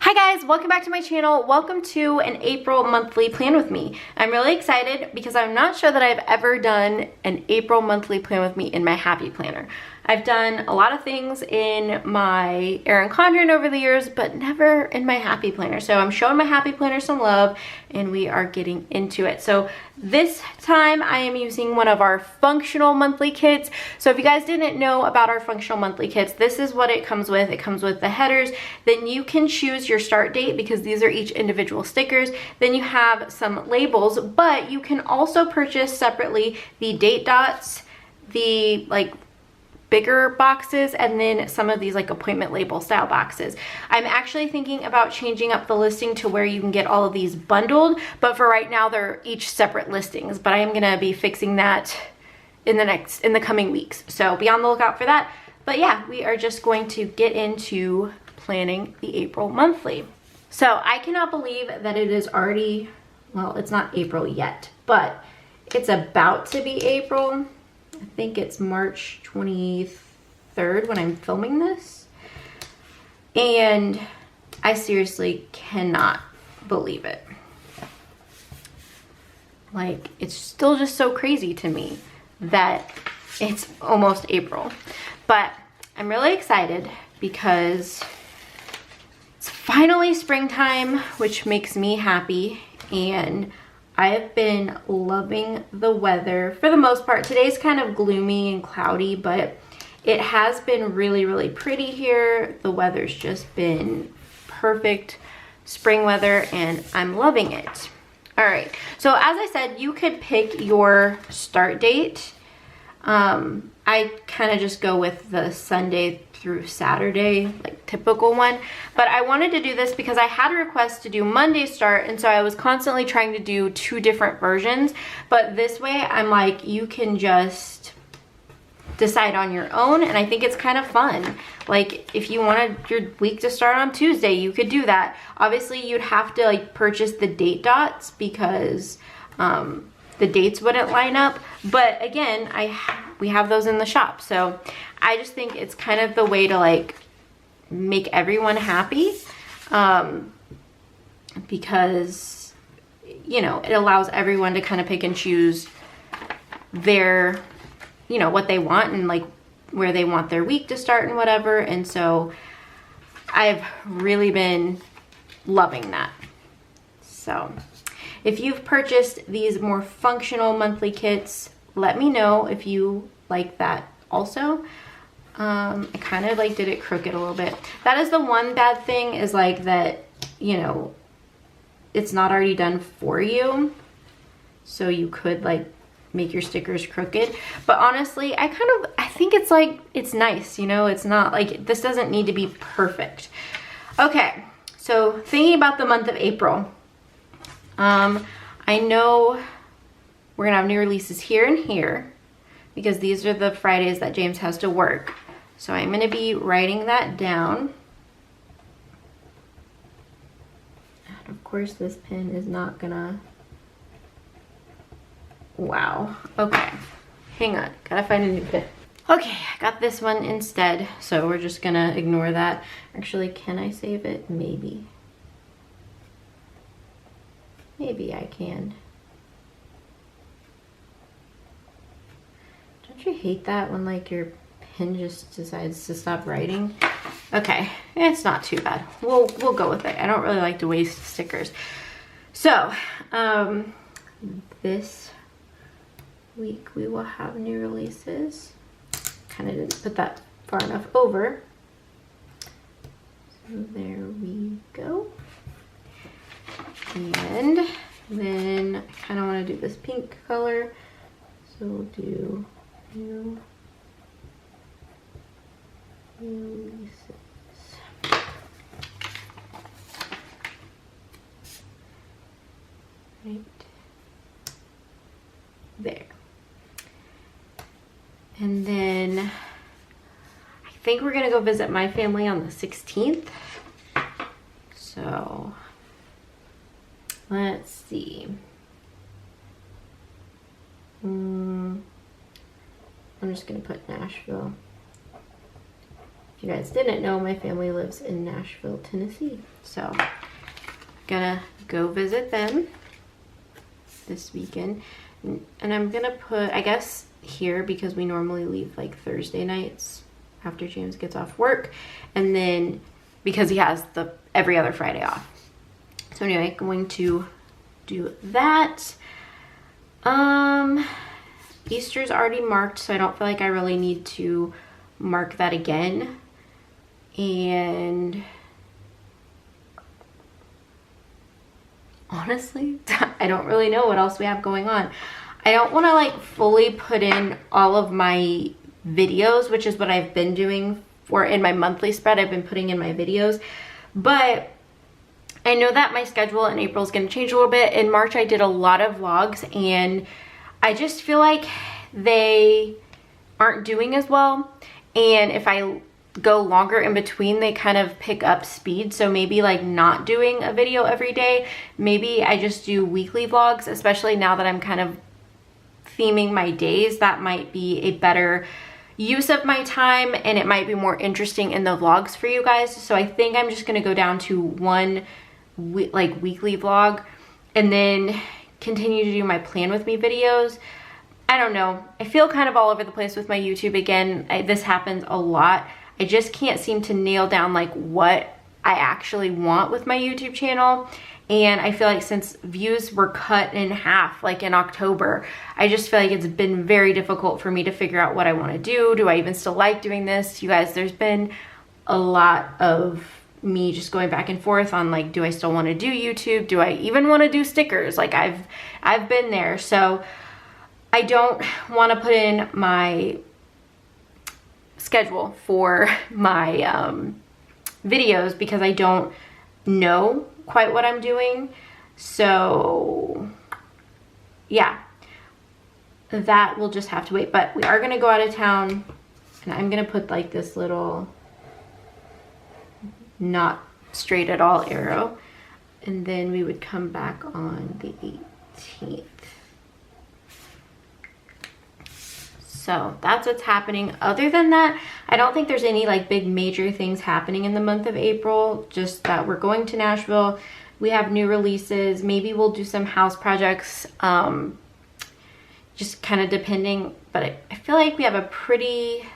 Hi guys, welcome back to my channel. Welcome to an April monthly plan with me. I'm really excited because I'm not sure that I've ever done an April monthly plan with me in my Happy Planner. I've done a lot of things in my Erin Condren over the years, but never in my Happy Planner. So I'm showing my Happy Planner some love and we are getting into it. So this time I am using one of our functional monthly kits. So if you guys didn't know about our functional monthly kits, this is what it comes with. It comes with the headers. Then you can choose your start date because these are each individual stickers. Then you have some labels, but you can also purchase separately the date dots, the bigger boxes, and then some of these appointment label style boxes. I'm actually thinking about changing up the listing to where you can get all of these bundled, but for right now they're each separate listings, but I am gonna be fixing that in the coming weeks. So be on the lookout for that. But yeah, we are just going to get into planning the April monthly. So I cannot believe that it is already, well, it's not April yet, but it's about to be April. I think it's March 23rd when I'm filming this. And I seriously cannot believe it. It's still just so crazy to me that it's almost April. But I'm really excited because it's finally springtime, which makes me happy. And I have been loving the weather for the most part. Today's kind of gloomy and cloudy, but it has been really, really pretty here. The weather's just been perfect spring weather and I'm loving it. All right, so as I said, you could pick your start date. I kind of just go with the Sunday through Saturday, typical one. But I wanted to do this because I had a request to do Monday start, and so I was constantly trying to do two different versions. But this way, I'm you can just decide on your own, and I think it's kind of fun. If you wanted your week to start on Tuesday, you could do that. Obviously, you'd have to purchase the date dots because the dates wouldn't line up, but again, we have those in the shop. So I just think it's kind of the way to make everyone happy, because it allows everyone to kind of pick and choose their what they want and where they want their week to start and whatever. And so I've really been loving that. So if you've purchased these more functional monthly kits, let me know if you like that also. I kind of did it crooked a little bit. That is the one bad thing, is that, it's not already done for you. So you could make your stickers crooked. But honestly, I think it's it's nice, it's not this doesn't need to be perfect. Okay, so thinking about the month of April. I know we're gonna have new releases here and here because these are the Fridays that James has to work. So I'm gonna be writing that down. And of course, this pen is not gonna, wow. Okay, hang on, gotta find a new pen. Okay, I got this one instead, so we're just gonna ignore that. Actually, can I save it? Maybe. Maybe I can. Don't you hate that when your pen just decides to stop writing? Okay, it's not too bad. We'll go with it. I don't really like to waste stickers. So, this week we will have new releases. Kind of didn't put that far enough over. So there we go. And then I kind of want to do this pink color, so we'll do new releases. Right there. And then I think we're gonna go visit my family on the 16th. So let's see. I'm just gonna put Nashville. If you guys didn't know, my family lives in Nashville, Tennessee. So gonna go visit them this weekend. And I'm gonna put, I guess, here, because we normally leave like Thursday nights after James gets off work, and then because he has the every other Friday off. So anyway, going to do that. Easter's already marked, so I don't feel like I really need to mark that again. And honestly, I don't really know what else we have going on. I don't want to like fully put in all of my videos, which is what I've been doing for in my monthly spread. I've been putting in my videos, but I know that my schedule in April is going to change a little bit. In March, I did a lot of vlogs, and I just feel like they aren't doing as well. And if I go longer in between, they kind of pick up speed. So maybe like not doing a video every day, maybe I just do weekly vlogs, especially now that I'm kind of theming my days. That might be a better use of my time, and it might be more interesting in the vlogs for you guys. So I think I'm just going to go down to one weekly vlog, and then continue to do my plan with me videos. I don't know, I feel kind of all over the place with my YouTube again. This happens a lot. I just can't seem to nail down like what I actually want with my YouTube channel. And I feel like since views were cut in half like in October, I just feel like it's been very difficult for me to figure out what I want to do. Do I even still like doing this? You guys, there's been a lot of me just going back and forth on like, do I still want to do YouTube? Do I even want to do stickers? Like I've been there. So I don't want to put in my schedule for my videos because I don't know quite what I'm doing. So yeah, that will just have to wait. But we are going to go out of town, and I'm going to put like this little not straight at all arrow, and then we would come back on the 18th. So that's what's happening. Other than that, I don't think there's any like big major things happening in the month of April, just that we're going to Nashville. We have new releases. Maybe we'll do some house projects, just kind of depending. But I feel like we have a pretty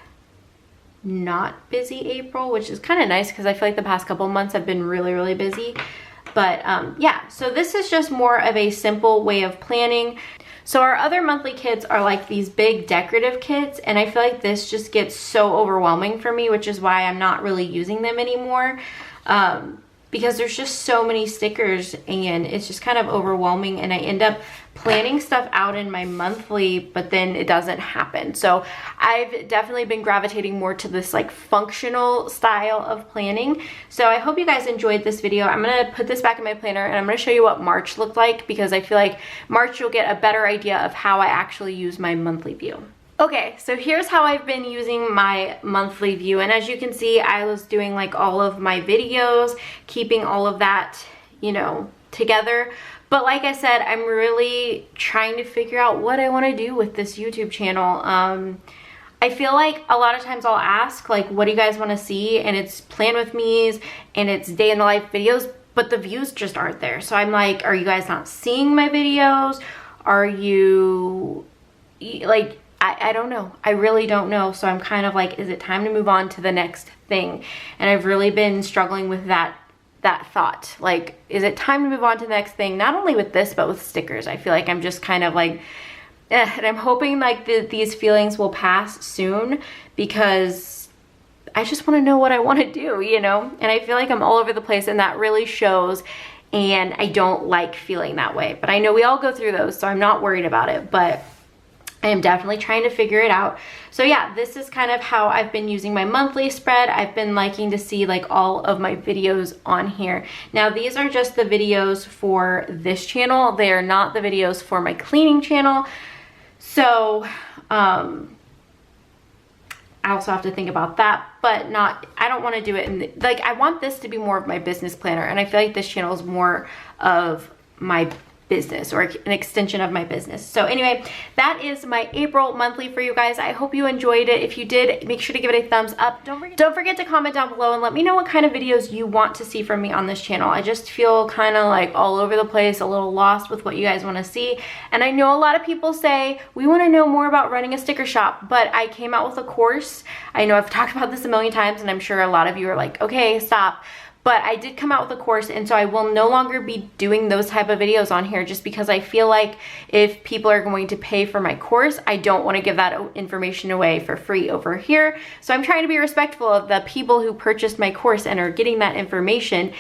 not busy April, which is kind of nice because I feel like the past couple months have been really, really busy. But yeah, so this is just more of a simple way of planning. So our other monthly kits are like these big decorative kits, and I feel like this just gets so overwhelming for me, which is why I'm not really using them anymore, because there's just so many stickers and it's just kind of overwhelming, and I end up planning stuff out in my monthly, but then it doesn't happen. So I've definitely been gravitating more to this like functional style of planning. So I hope you guys enjoyed this video. I'm gonna put this back in my planner, and I'm gonna show you what March looked like, because I feel like March you'll get a better idea of how I actually use my monthly view. Okay, so here's how I've been using my monthly view, and as you can see, I was doing like all of my videos, keeping all of that, you know, together. But like I said, I'm really trying to figure out what I want to do with this YouTube channel. I feel like a lot of times I'll ask like, what do you guys want to see? And it's plan with me's and it's day in the life videos, but the views just aren't there. So I'm like, are you guys not seeing my videos? Are you like, I don't know. I really don't know. So I'm kind of like, is it time to move on to the next thing? And I've really been struggling with that thought. Like, is it time to move on to the next thing? Not only with this, but with stickers. I feel like I'm just kind of like, and I'm hoping like these feelings will pass soon, because I just want to know what I want to do, you know? And I feel like I'm all over the place, and that really shows, and I don't like feeling that way. But I know we all go through those, so I'm not worried about it. But I am definitely trying to figure it out. So yeah, this is kind of how I've been using my monthly spread. I've been liking to see like all of my videos on here. Now these are just the videos for this channel. They are not the videos for my cleaning channel. So I also have to think about that, but I don't want to do it in like, I want this to be more of my business planner, and I feel like this channel is more of my business or an extension of my business. So anyway, that is my April monthly for you guys. I hope you enjoyed it. If you did, make sure to give it a thumbs up. Don't forget to comment down below and let me know what kind of videos you want to see from me on this channel. I just feel kind of like all over the place, a little lost with what you guys want to see. And I know a lot of people say, we want to know more about running a sticker shop, but I came out with a course. I know I've talked about this a million times and I'm sure a lot of you are like, okay, stop. But I did come out with a course, and so I will no longer be doing those type of videos on here just because I feel like if people are going to pay for my course, I don't want to give that information away for free over here. So I'm trying to be respectful of the people who purchased my course and are getting that information.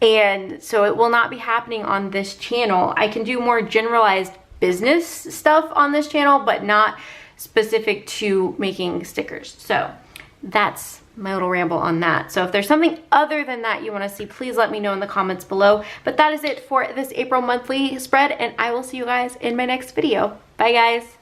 And so it will not be happening on this channel. I can do more generalized business stuff on this channel, but not specific to making stickers. So that's my little ramble on that. So if there's something other than that you want to see, please let me know in the comments below. But that is it for this April monthly spread, and I will see you guys in my next video. Bye guys.